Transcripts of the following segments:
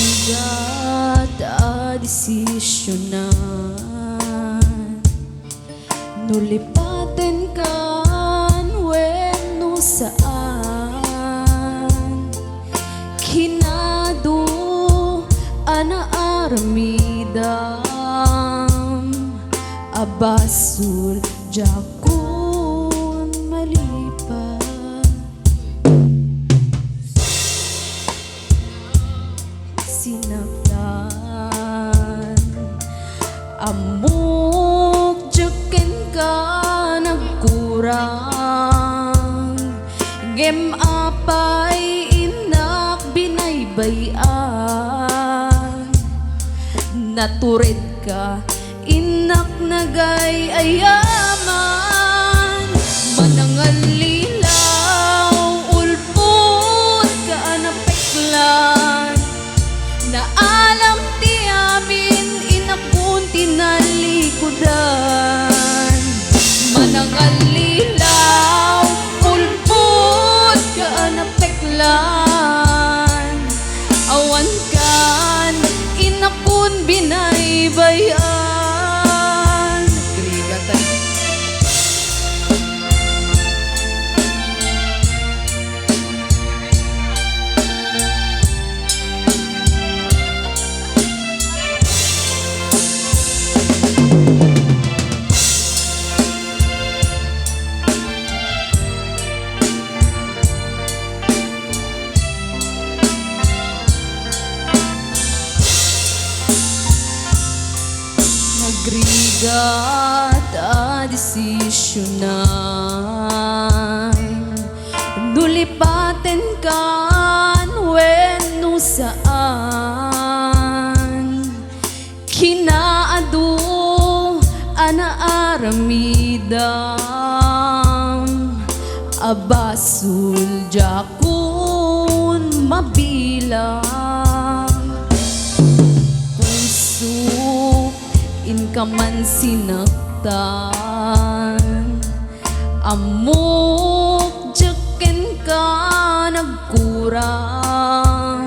Nagrigat a desisyonan, nulipaten kan wenno saan kinado ana armidam abasul jakun malipat sinaktan amok jaken ka nagkurang gem apay inak binaybayan naturid ka inak nagay ayaman manangal lilaw ulpot ka anapeklan na alam ti amin inakun tinalikudan manangal lilaw ulpot ka anapeklan awan kan inakun binaybayan krigatan nagrigat a desisyonan, nulipaten kan wenno saan kinaadu ana aramidam abasul jakun mabilang puso inkaman sinaktan amok jaken ka nagkurang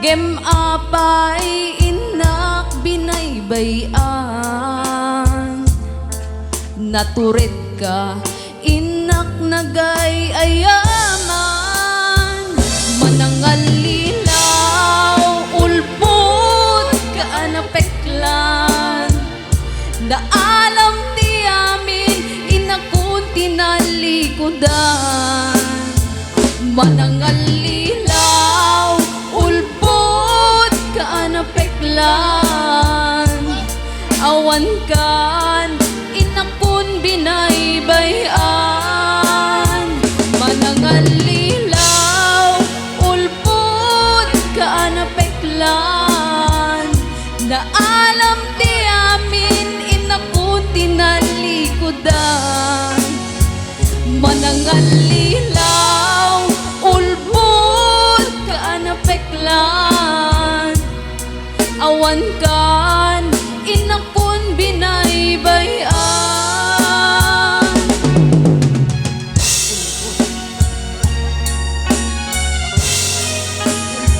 gem apay inak binaybayan naturid ka inak nagay ayaman manangal lilaw ulpot ka anapeklan na alam ti amin inakun tinalikudan manangal lilaw ulpot ka anapeklan awan kan inakun binaybayan manangal lilaw ulpot ka anapeklan na alam ti amin inakun tinalikudan manangal lilaw ulpot ka anapeklan awan kan inakun binaybayan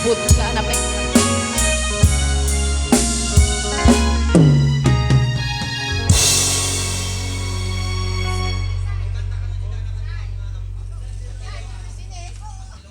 ulpot